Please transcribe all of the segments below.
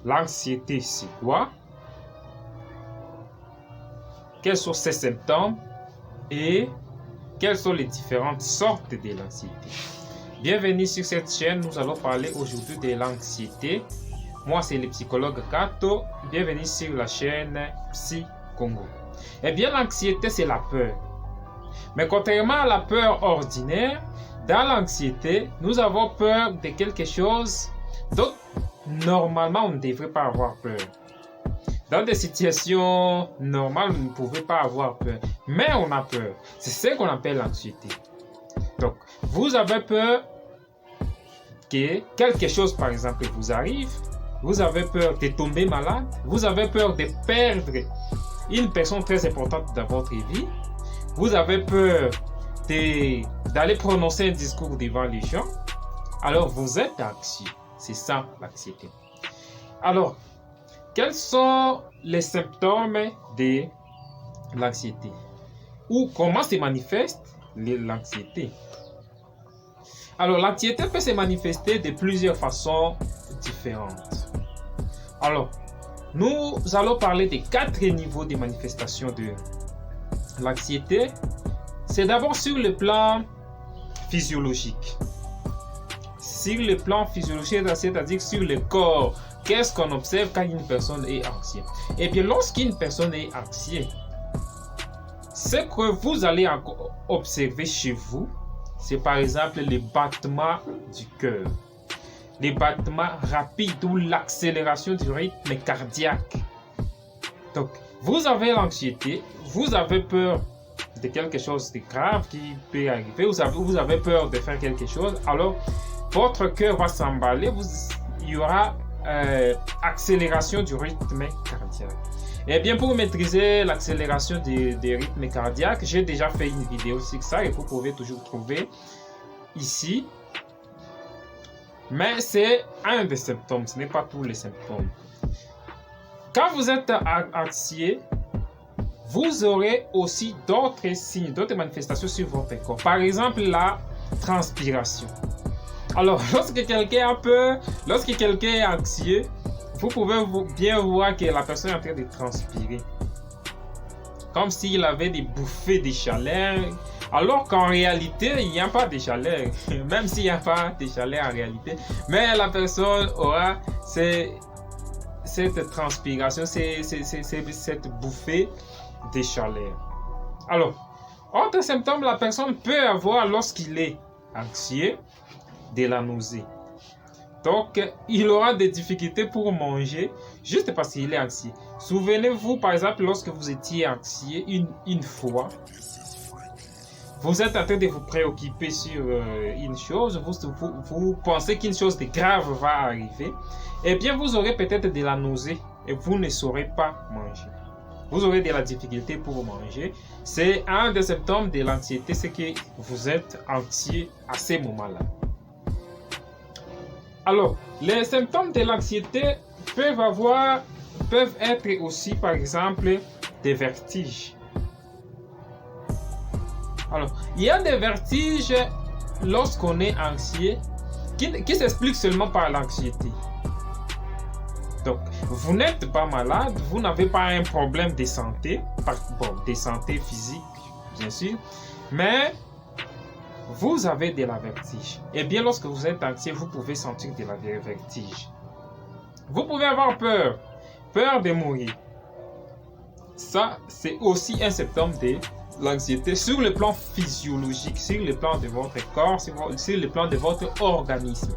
l'anxiété, c'est quoi? Quels sont ses symptômes et quelles sont les différentes sortes de l'anxiété? Bienvenue sur cette chaîne, nous allons parler aujourd'hui de l'anxiété. Moi, c'est le psychologue Kato. Bienvenue sur la chaîne Psy Congo. Eh bien, l'anxiété, c'est la peur. Mais contrairement à la peur ordinaire, dans l'anxiété, nous avons peur de quelque chose dont normalement on ne devrait pas avoir peur. Dans des situations normales, vous ne pouvez pas avoir peur, mais on a peur. C'est ce qu'on appelle l'anxiété. Donc, vous avez peur que quelque chose, par exemple, vous arrive. Vous avez peur de tomber malade. Vous avez peur de perdre une personne très importante dans votre vie. Vous avez peur d'aller prononcer un discours devant les gens. Alors, vous êtes anxieux. C'est ça, l'anxiété. Alors, quels sont les symptômes de l'anxiété? Ou comment se manifeste l'anxiété? Alors, l'anxiété peut se manifester de plusieurs façons différentes. Alors, nous allons parler des 4 niveaux de manifestation de l'anxiété. C'est d'abord sur le plan physiologique. Sur le plan physiologique, c'est-à-dire sur le corps. Qu'est-ce qu'on observe quand une personne est anxieuse? Eh bien, lorsqu'une personne est anxieuse, ce que vous allez observer chez vous, c'est par exemple les battements du cœur, les battements rapides ou l'accélération du rythme cardiaque. Donc, vous avez l'anxiété, vous avez peur de quelque chose de grave qui peut arriver, vous avez peur de faire quelque chose, alors votre cœur va s'emballer, il y aura accélération du rythme cardiaque. Et bien, pour maîtriser l'accélération des rythmes cardiaques, j'ai déjà fait une vidéo sur ça et vous pouvez toujours trouver ici. Mais c'est un des symptômes, ce n'est pas tous les symptômes. Quand vous êtes anxieux, vous aurez aussi d'autres signes, d'autres manifestations sur votre corps. Par exemple, la transpiration. Alors, lorsque quelqu'un a peur, lorsque quelqu'un est anxieux, vous pouvez bien voir que la personne est en train de transpirer. Comme s'il avait des bouffées de chaleur, alors qu'en réalité, il n'y a pas de chaleur. Même s'il n'y a pas de chaleur en réalité. Mais la personne aura cette transpiration, cette bouffée de chaleur. Alors, autre symptôme, la personne peut avoir lorsqu'il est anxieux, de la nausée. Donc, il aura des difficultés pour manger juste parce qu'il est anxieux. Souvenez-vous, par exemple, lorsque vous étiez anxieux une fois, vous êtes en train de vous préoccuper sur une chose, vous pensez qu'une chose de grave va arriver, eh bien, vous aurez peut-être de la nausée et vous ne saurez pas manger. Vous aurez de la difficulté pour manger. C'est un des symptômes de l'anxiété, c'est que vous êtes anxieux à ce moment-là. Alors, les symptômes de l'anxiété peuvent être aussi, par exemple, des vertiges. Alors, il y a des vertiges lorsqu'on est anxieux qui s'expliquent seulement par l'anxiété. Donc, vous n'êtes pas malade, vous n'avez pas un problème de santé, de santé physique, bien sûr, mais vous avez de la vertige. Et bien, lorsque vous êtes anxieux, vous pouvez sentir de la vertige. Vous pouvez avoir peur de mourir. Ça, c'est aussi un symptôme de l'anxiété sur le plan physiologique, sur le plan de votre corps, sur le plan de votre organisme.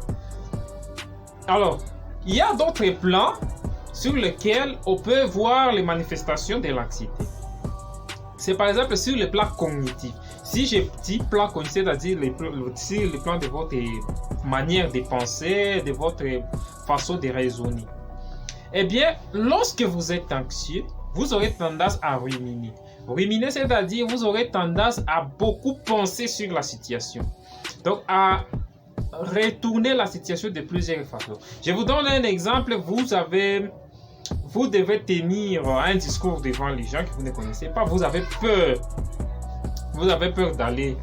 Alors, il y a d'autres plans sur lesquels on peut voir les manifestations de l'anxiété. C'est par exemple sur le plan cognitif. Si j'ai dit plan cognitif, c'est-à-dire sur le plan de votre manière de penser, de votre façon de raisonner. Eh bien, lorsque vous êtes anxieux, vous aurez tendance à ruminer. Ruminer, c'est-à-dire vous aurez tendance à beaucoup penser sur la situation. Donc, à retourner la situation de plusieurs façons. Je vous donne un exemple. Vous devez tenir un discours devant les gens que vous ne connaissez pas. Vous avez peur d'aller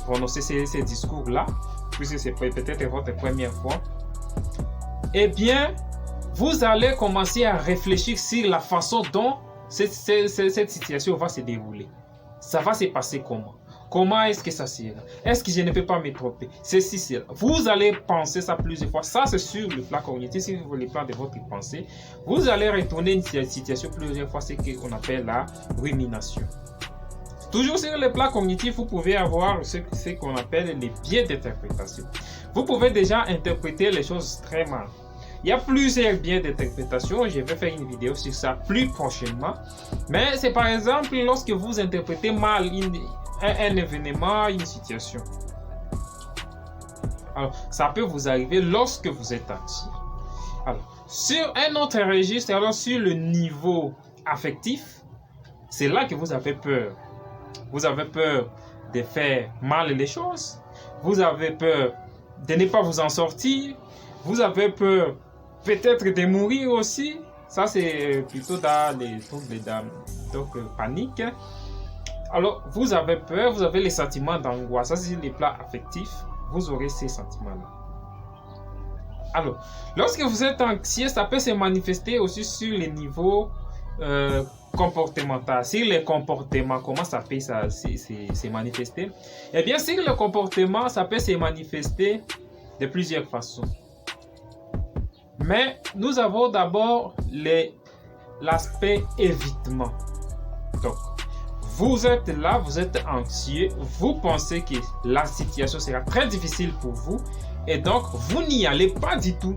prononcer ces discours-là, puisque c'est peut-être votre première fois. Eh bien, vous allez commencer à réfléchir sur la façon dont cette situation va se dérouler. Ça va se passer comment? Comment est-ce que ça sera? Est-ce que je ne peux pas me tromper? Ceci, cela. Vous allez penser ça plusieurs fois. Ça, c'est sur le plan cognitif, sur le plan de votre pensée. Vous allez retourner une situation plusieurs fois, c'est ce qu'on appelle la rumination. Toujours sur le plan cognitif, vous pouvez avoir ce qu'on appelle les biais d'interprétation. Vous pouvez déjà interpréter les choses très mal. Il y a plusieurs biais d'interprétation. Je vais faire une vidéo sur ça plus prochainement. Mais c'est par exemple lorsque vous interprétez mal un événement, une situation. Alors, ça peut vous arriver lorsque vous êtes anxieux. Alors, sur un autre registre, alors sur le niveau affectif, c'est là que vous avez peur. Vous avez peur de faire mal les choses. Vous avez peur de ne pas vous en sortir. Vous avez peur peut-être de mourir aussi. Ça, c'est plutôt dans les troubles panique. Alors, vous avez peur, vous avez les sentiments d'angoisse. Ça, c'est les plans affectifs. Vous aurez ces sentiments-là. Alors, lorsque vous êtes anxieux, ça peut se manifester aussi sur les niveaux comportemental. Sur les comportements, comment ça peut se manifester? Eh bien, sur le comportement, ça peut se manifester de plusieurs façons. Mais nous avons d'abord l'aspect évitement. Donc, vous êtes là, vous êtes anxieux, vous pensez que la situation sera très difficile pour vous et donc vous n'y allez pas du tout.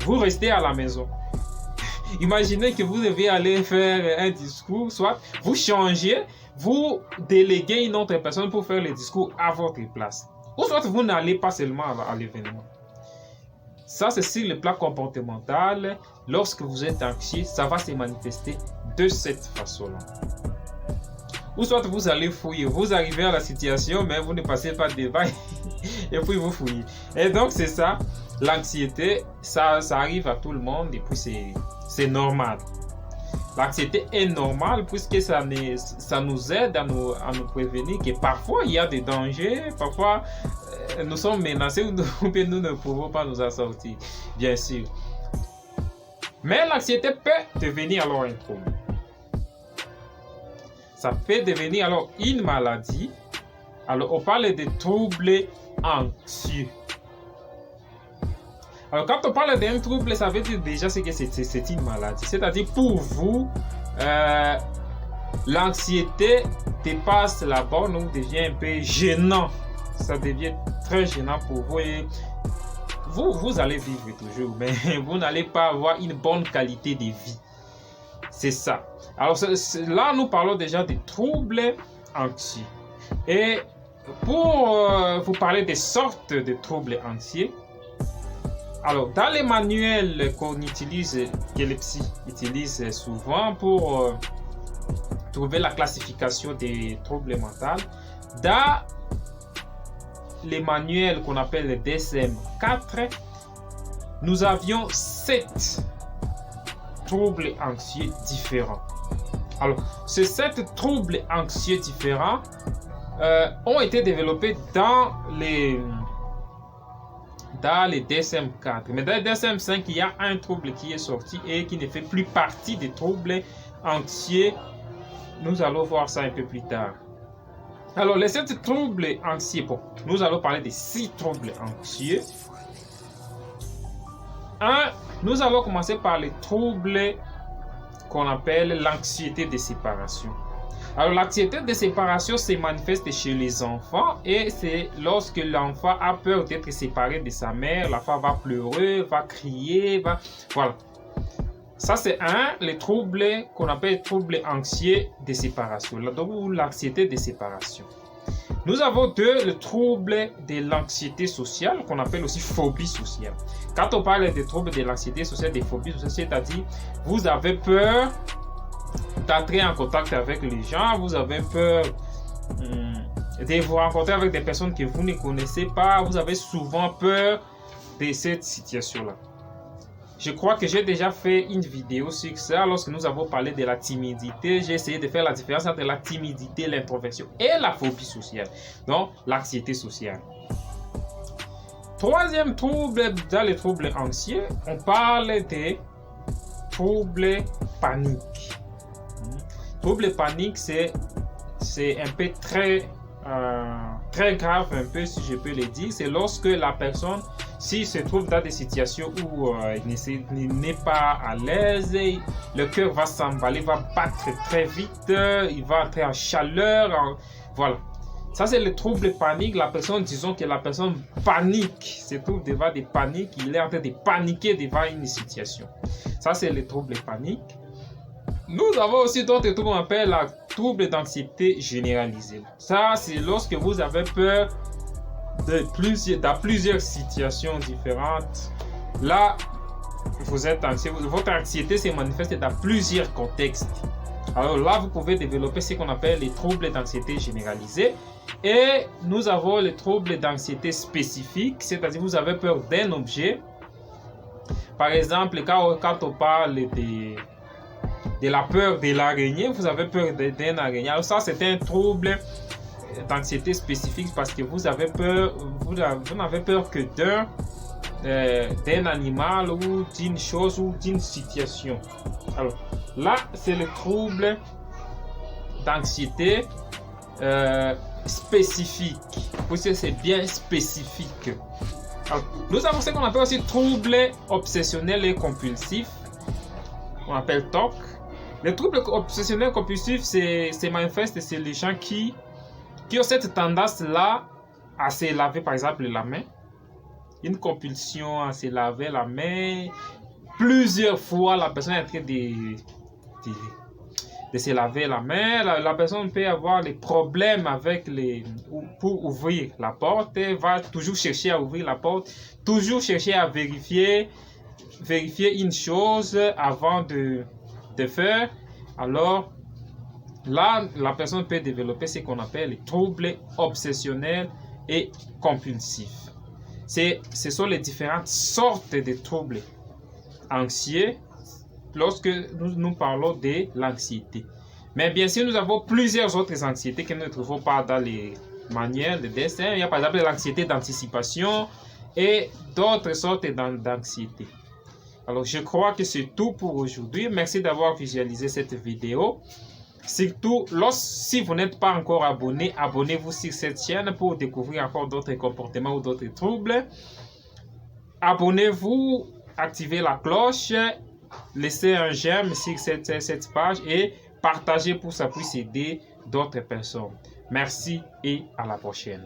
Vous restez à la maison. Imaginez que vous devez aller faire un discours, soit vous changez, vous déléguez une autre personne pour faire le discours à votre place. Ou soit vous n'allez pas seulement à l'événement. Ça, c'est sur le plan comportemental. Lorsque vous êtes anxieux, ça va se manifester de cette façon-là. Ou soit vous allez fouiller, vous arrivez à la situation, mais vous ne passez pas devant et puis vous fouillez. Et donc, c'est ça, l'anxiété, ça arrive à tout le monde et puis c'est normal. L'anxiété est normale puisque ça nous aide à nous prévenir que parfois il y a des dangers, parfois nous sommes menacés ou nous ne pouvons pas nous en sortir, bien sûr. Mais l'anxiété peut devenir alors un trouble. Ça peut devenir alors une maladie. Alors on parle de troubles anxieux. Alors, quand on parle d'un trouble, ça veut dire déjà que c'est une maladie. C'est-à-dire, pour vous, l'anxiété dépasse la borne ou devient un peu gênant. Ça devient très gênant pour vous et vous allez vivre toujours, mais vous n'allez pas avoir une bonne qualité de vie. C'est ça. Alors, là, nous parlons déjà des troubles anxieux. Et pour vous parler des sortes de troubles anxieux, alors, dans les manuels qu'on utilise, que les psys utilisent souvent pour trouver la classification des troubles mentaux, dans les manuels qu'on appelle le DSM-4, nous avions 7 troubles anxieux différents. Alors, ces 7 troubles anxieux différents ont été développés dans les DSM-4. Mais dans le DSM-5, il y a un trouble qui est sorti et qui ne fait plus partie des troubles anxieux. Nous allons voir ça un peu plus tard. Alors, les 7 troubles anxieux, bon, nous allons parler des 6 troubles anxieux. Nous allons commencer par les troubles qu'on appelle l'anxiété de séparation. Alors, l'anxiété de séparation se manifeste chez les enfants et c'est lorsque l'enfant a peur d'être séparé de sa mère, l'enfant va pleurer, va crier, voilà. Ça, c'est les troubles qu'on appelle troubles anxieux de séparation, donc l'anxiété de séparation. Nous avons 2, le trouble de l'anxiété sociale, qu'on appelle aussi phobie sociale. Quand on parle des troubles de l'anxiété sociale, des phobies sociales, c'est-à-dire vous avez peur d'entrer en contact avec les gens, vous avez peur de vous rencontrer avec des personnes que vous ne connaissez pas, vous avez souvent peur de cette situation-là. Je crois que j'ai déjà fait une vidéo sur ça lorsque nous avons parlé de la timidité. J'ai essayé de faire la différence entre la timidité, l'introversion et la phobie sociale, donc l'anxiété sociale. Troisième trouble dans les troubles anxieux, on parle de trouble panique. Trouble panique, c'est un peu très grave, un peu si je peux le dire. C'est lorsque la personne, s'il se trouve dans des situations où il n'est pas à l'aise, le cœur va s'emballer, va battre très vite, il va entrer en chaleur, voilà. Ça, c'est le trouble panique. La personne, disons que la personne panique, se trouve devant des paniques, il est en train de paniquer devant une situation. Ça, c'est le trouble panique. Nous avons aussi d'autres troubles qu'on appelle la trouble d'anxiété généralisée. Ça, c'est lorsque vous avez peur dans plusieurs situations différentes. Là, vous êtes anxieux. Votre anxiété se manifeste dans plusieurs contextes. Alors là, vous pouvez développer ce qu'on appelle les troubles d'anxiété généralisée. Et nous avons les troubles d'anxiété spécifiques, c'est-à-dire vous avez peur d'un objet. Par exemple, quand on parle de la peur de l'araignée, vous avez peur d'un araignée. Alors ça, c'est un trouble d'anxiété spécifique parce que vous avez peur, vous n'avez peur que d'un animal ou d'une chose ou d'une situation. Alors là, c'est le trouble d'anxiété spécifique, parce que c'est bien spécifique. Alors, nous avons ce qu'on appelle aussi trouble obsessionnel et compulsif, on appelle TOC. Le trouble obsessionnel compulsif, c'est manifeste, c'est les gens qui ont cette tendance-là à se laver, par exemple, la main. Une compulsion à se laver la main. Plusieurs fois, la personne est en train de se laver la main. La personne peut avoir des problèmes pour ouvrir la porte. Elle va toujours chercher à ouvrir la porte. Toujours chercher à vérifier une chose avant de faire. Alors, là, la personne peut développer ce qu'on appelle les troubles obsessionnels et compulsifs. Ce sont les différentes sortes de troubles anxieux lorsque nous parlons de l'anxiété. Mais bien sûr, nous avons plusieurs autres anxiétés que nous ne trouvons pas dans les manuels de dessin. Il y a par exemple l'anxiété d'anticipation et d'autres sortes d'anxiété. Alors, je crois que c'est tout pour aujourd'hui. Merci d'avoir visualisé cette vidéo. Surtout, si vous n'êtes pas encore abonné, abonnez-vous sur cette chaîne pour découvrir encore d'autres comportements ou d'autres troubles. Abonnez-vous, activez la cloche, laissez un j'aime sur cette page et partagez pour que ça puisse aider d'autres personnes. Merci et à la prochaine.